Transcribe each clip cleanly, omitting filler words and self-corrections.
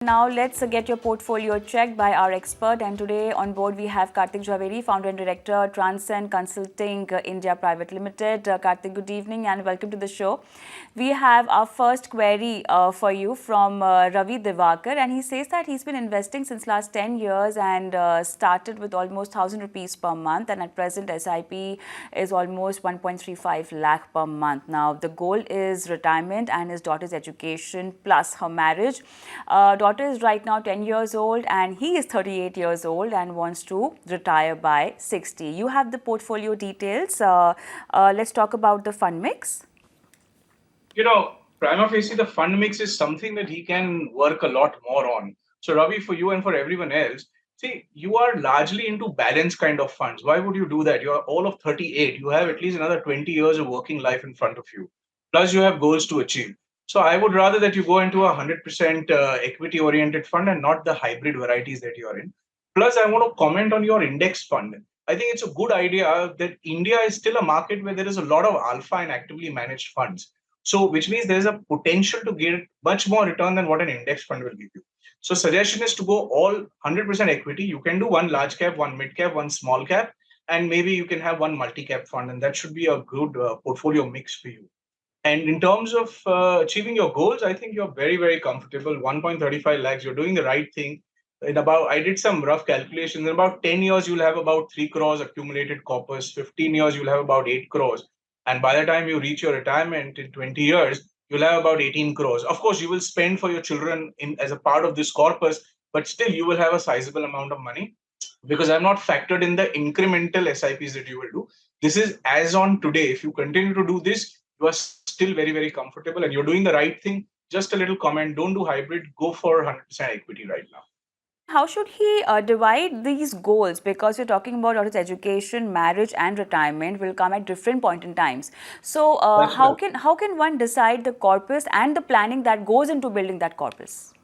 Now let's get your portfolio checked by our expert, and today on board we have Karthik Jhaveri, founder and director, Transcend Consulting India Private Limited. Karthik, good evening and welcome to the show. We have our first query for you from Ravi Divakar, and he says that he's been investing since last 10 years and started with almost 1,000 rupees per month, and at present SIP is almost 1.35 lakh per month. Now the goal is retirement and his daughter's education plus her marriage. Daughter is right now 10 years old and he is 38 years old and wants to retire by 60. You have the portfolio details. Let's talk about the fund mix. Prima facie, the fund mix is something that he can work a lot more on. So, Ravi, for you and for everyone else, see, you are largely into balance kind of funds. Why would you do that? You are all of 38. You have at least another 20 years of working life in front of you. Plus, you have goals to achieve. So, I would rather that you go into a 100% equity oriented fund and not the hybrid varieties that you are in. Plus, I want to comment on your index fund. I think it's a good idea that India is still a market where there is a lot of alpha and actively managed funds. So, which means there's a potential to get much more return than what an index fund will give you. So, suggestion is to go all 100% equity. You can do one large cap, one mid cap, one small cap, and maybe you can have one multi cap fund, and that should be a good portfolio mix for you. And in terms of achieving your goals, I think you're very, very comfortable. 1.35 lakhs, you're doing the right thing. I did some rough calculations. In about 10 years, you'll have about 3 crores accumulated corpus. 15 years, you'll have about 8 crores. And by the time you reach your retirement in 20 years, you'll have about 18 crores. Of course, you will spend for your children as a part of this corpus, but still you will have a sizable amount of money because I've not factored in the incremental SIPs that you will do. This is as on today. If you continue to do this, you are still very, very comfortable and you're doing the right thing. Just a little comment, don't do hybrid, go for 100% equity right now. How should he divide these goals? Because you're talking about his education, marriage, and retirement will come at different point in times. So, how can one decide the corpus and the planning that goes into building that corpus?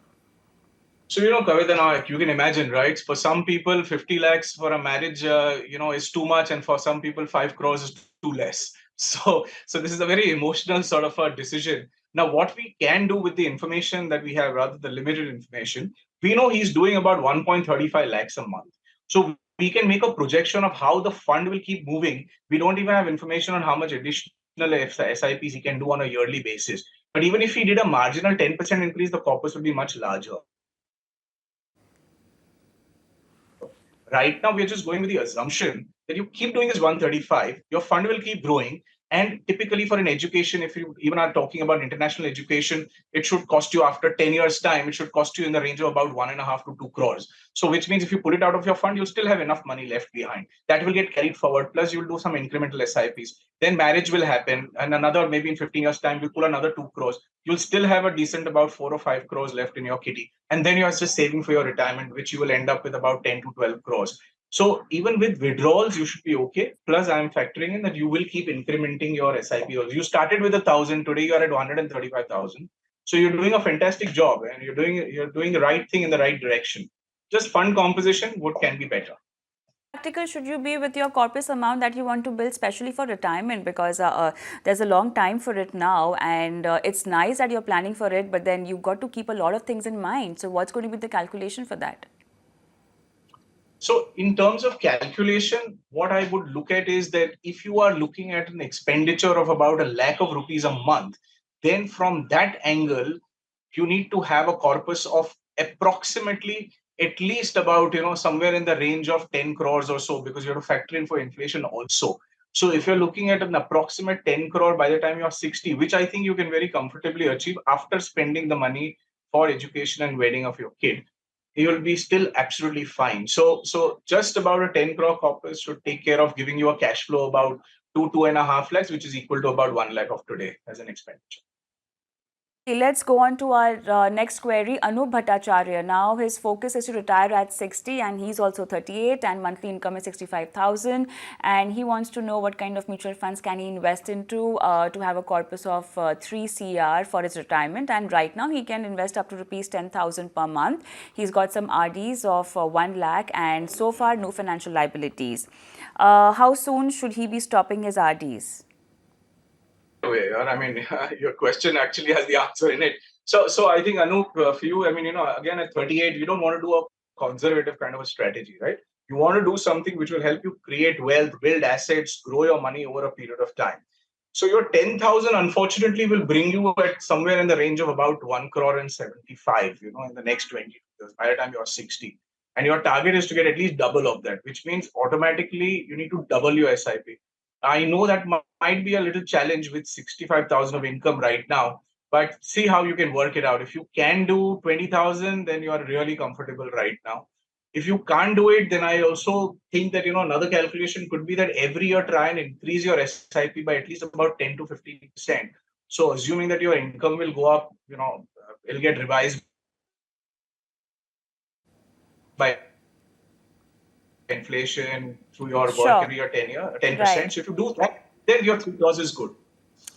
So, Kavita, now you can imagine, right? For some people, 50 lakhs for a marriage, is too much. And for some people, 5 crores is too less. So this is a very emotional sort of a decision. Now, what we can do with the information that we have, rather the limited information, we know he's doing about 1.35 lakhs a month. So we can make a projection of how the fund will keep moving. We don't even have information on how much additional SIPs he can do on a yearly basis. But even if he did a marginal 10% increase, the corpus will be much larger. Right now, we're just going with the assumption that you keep doing this 135, your fund will keep growing. And typically for an education, if you even are talking about international education, it should cost you after 10 years time, it should cost you in the range of about 1.5 to 2 crores. So which means if you put it out of your fund, you'll still have enough money left behind. That will get carried forward. Plus you'll do some incremental SIPs. Then marriage will happen. And another, maybe in 15 years time, you pull another 2 crores. You'll still have a decent about 4 or 5 crores left in your kitty. And then you're just saving for your retirement, which you will end up with about 10 to 12 crores. So even with withdrawals, you should be okay. Plus, I'm factoring in that you will keep incrementing your SIP. You started with 1,000. Today, you are at 135,000. So you're doing a fantastic job, and you're doing the right thing in the right direction. Just fund composition, what can be better? Practical should you be with your corpus amount that you want to build, especially for retirement, because there's a long time for it now, and it's nice that you're planning for it, but then you've got to keep a lot of things in mind. So what's going to be the calculation for that? So in terms of calculation, what I would look at is that if you are looking at an expenditure of about a lakh of rupees a month, then from that angle, you need to have a corpus of approximately at least about, somewhere in the range of 10 crores or so, because you have to factor in for inflation also. So if you're looking at an approximate 10 crore by the time you're 60, which I think you can very comfortably achieve after spending the money for education and wedding of your kid, you will be still absolutely fine. So just about a 10 crore corpus should take care of giving you a cash flow about 2.5 lakhs, which is equal to about 1 lakh of today as an expenditure. Let's go on to our next query. Anup Bhattacharya. Now his focus is to retire at 60 and he's also 38 and monthly income is 65,000, and he wants to know what kind of mutual funds can he invest into to have a corpus of 3 CR for his retirement, and right now he can invest up to rupees 10,000 per month. He's got some RDs of 1 lakh and so far no financial liabilities. How soon should he be stopping his RDs? Way. I mean, your question actually has the answer in it. So I think Anup, for you, I mean, again at 38, you don't want to do a conservative kind of a strategy, right? You want to do something which will help you create wealth, build assets, grow your money over a period of time. So your 10,000 unfortunately will bring you at somewhere in the range of about 1 crore and 75, in the next 20 years by the time you're 60. And your target is to get at least double of that, which means automatically you need to double your SIP. I know that might be a little challenge with 65,000 of income right now, but see how you can work it out. If you can do 20,000, then you are really comfortable right now. If you can't do it, then I also think that, another calculation could be that every year try and increase your SIP by at least about 10 to 15%. So assuming that your income will go up, it'll get revised by inflation through your work Sure. every year 10%. Right. So if you do that, then your 3 clause is good.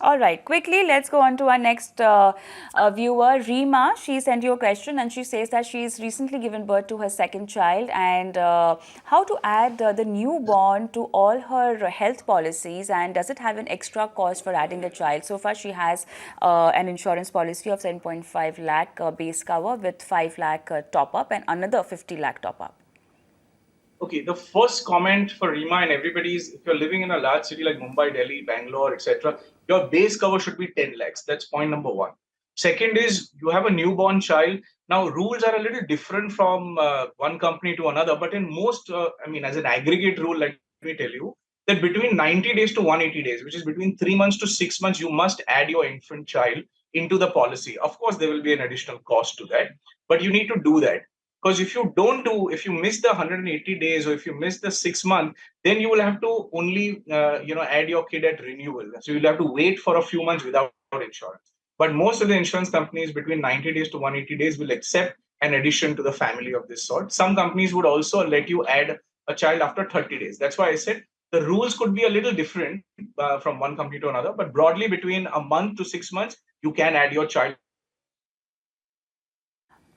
All right, quickly, let's go on to our next viewer, Reema. She sent you a question and she says that she's recently given birth to her second child and how to add the newborn to all her health policies, and does it have an extra cost for adding the child? So far, she has an insurance policy of 7.5 lakh base cover with 5 lakh top up and another 50 lakh top up. Okay, the first comment for Rima and everybody is if you're living in a large city like Mumbai, Delhi, Bangalore, etc., your base cover should be 10 lakhs. That's point number one. Second is you have a newborn child. Now, rules are a little different from one company to another, but in most, as an aggregate rule, let me tell you that between 90 days to 180 days, which is between 3 months to 6 months, you must add your infant child into the policy. Of course, there will be an additional cost to that, but you need to do that. Because if you miss the 180 days or if you miss the 6 month, then you will have to only, add your kid at renewal. So you'll have to wait for a few months without insurance. But most of the insurance companies between 90 days to 180 days will accept an addition to the family of this sort. Some companies would also let you add a child after 30 days. That's why I said the rules could be a little different from one company to another, but broadly between a month to 6 months, you can add your child.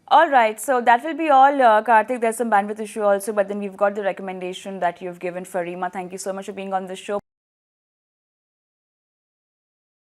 All right, so that will be all, Karthik. There's some bandwidth issue also, but then we've got the recommendation that you've given for Reema. Thank you so much for being on the show.